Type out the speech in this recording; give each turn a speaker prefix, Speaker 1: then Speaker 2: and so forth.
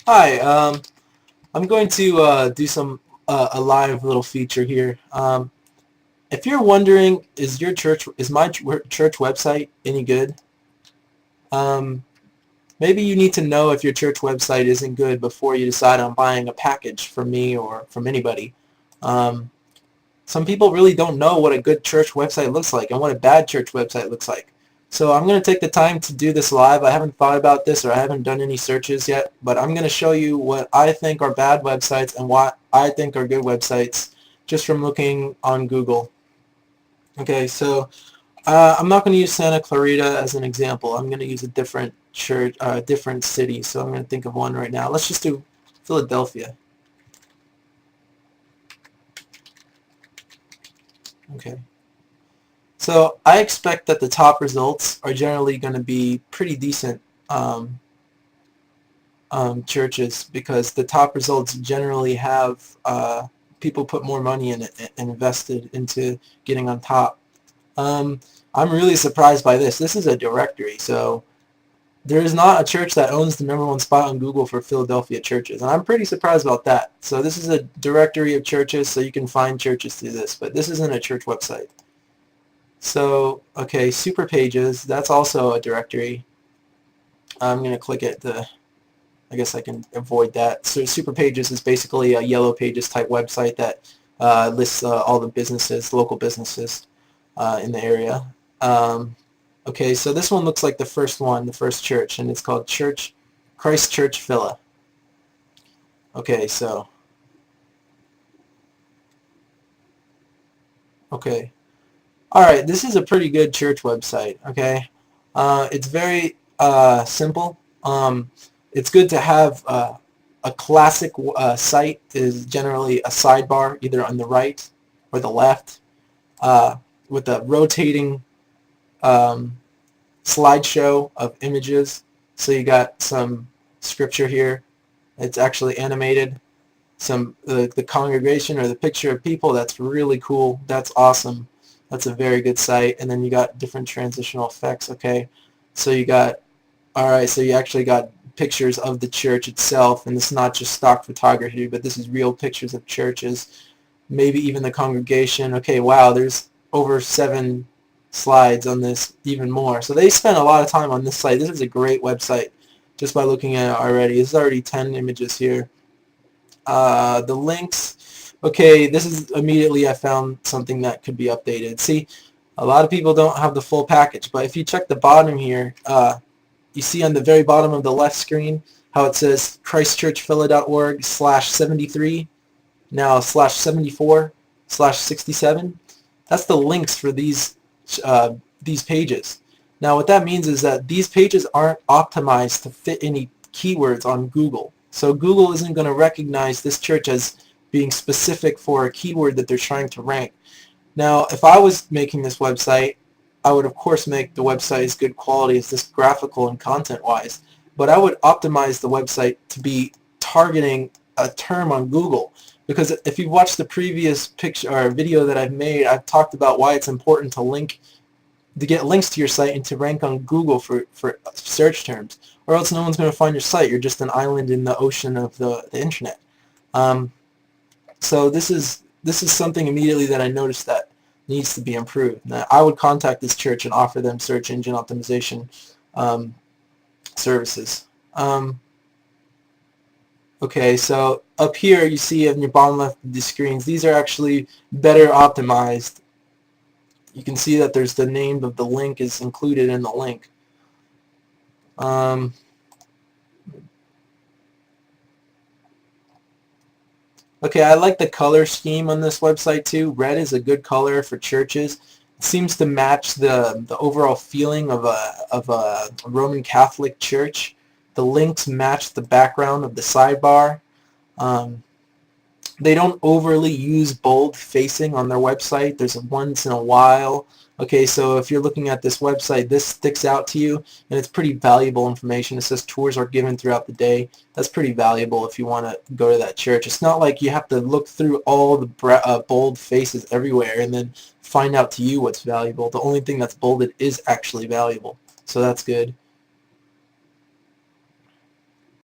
Speaker 1: Hi, I'm going to do a live little feature here. If you're wondering, is my church website any good? Um, Maybe you need to know if your church website isn't good before you decide on buying a package from me or from anybody. Um, some people really don't know what a good church website looks like and what a bad church website looks like. So I'm going to take the time to do this live. I haven't thought about this or I haven't done any searches yet, but I'm going to show you what I think are bad websites and what I think are good websites just from looking on Google. Okay, so I'm not going to use Santa Clarita as an example. I'm going to use a different church, different city. So I'm going to think of one right now. Let's just do Philadelphia. Okay. So I expect that the top results are generally going to be pretty decent um, churches because the top results generally have people put more money in it and invested into getting on top. Um, I'm really surprised by this. This is a directory, so there is not a church that owns the #1 spot on Google for Philadelphia churches, and I'm pretty surprised about that. So this is a directory of churches, so you can find churches through this, but this isn't a church website. So, okay, super pages, that's also a directory. I'm going to click it. I guess I can avoid that. So super pages is basically a yellow pages type website that lists all the businesses, local businesses in the area. Okay, so this one looks like the first one, the first church, and it's called Christ Church Phila. Okay, so, okay. All right, this is a pretty good church website, okay? It's very simple. It's good to have a classic site is generally a sidebar either on the right or the left uh, with a rotating um, slideshow of images. So you got some scripture here. It's actually animated. Some the congregation or the picture of people. That's really cool. That's awesome. That's a very good site. And then you got different transitional effects. Okay, so you got all right. So you actually got pictures of the church itself, and it's not just stock photography, but this is real pictures of churches. Maybe even the congregation. Okay, wow. There's over 7 slides on this, even more. So they spent a lot of time on this site. This is a great website just by looking at it already. There's already 10 images here. The links, okay, this is immediately I found something that could be updated. See, a lot of people don't have the full package, but if you check the bottom here, you see on the very bottom of the left screen how it says christchurchphila.org/73, now /74/67. That's the links for these pages. Now what that means is that these pages aren't optimized to fit any keywords on Google. So Google isn't going to recognize this church as being specific for a keyword that they're trying to rank. Now if I was making this website, I would of course make the website as good quality as this graphical and content wise, but I would optimize the website to be targeting a term on Google. Because if you've watched the previous picture or video that I've made, I've talked about why it's important to get links to your site and to rank on Google for search terms, or else no one's going to find your site. You're just an island in the ocean of the internet. Um, so this is something immediately that I noticed that needs to be improved. Now, I would contact this church and offer them search engine optimization um, services. Okay, so up here you see in your bottom left of the screens, these are actually better optimized. You can see that there's the name of the link is included in the link. Um, okay, I like the color scheme on this website too. Red is a good color for churches. It seems to match the overall feeling of a Roman Catholic church. The links match the background of the sidebar. Um, they don't overly use bold facing on their website. There's a once in a while. Okay, so if you're looking at this website, this sticks out to you, and it's pretty valuable information. It says tours are given throughout the day. That's pretty valuable if you want to go to that church. It's not like you have to look through all the bold faces everywhere and then find out to you what's valuable. The only thing that's bolded is actually valuable, so that's good.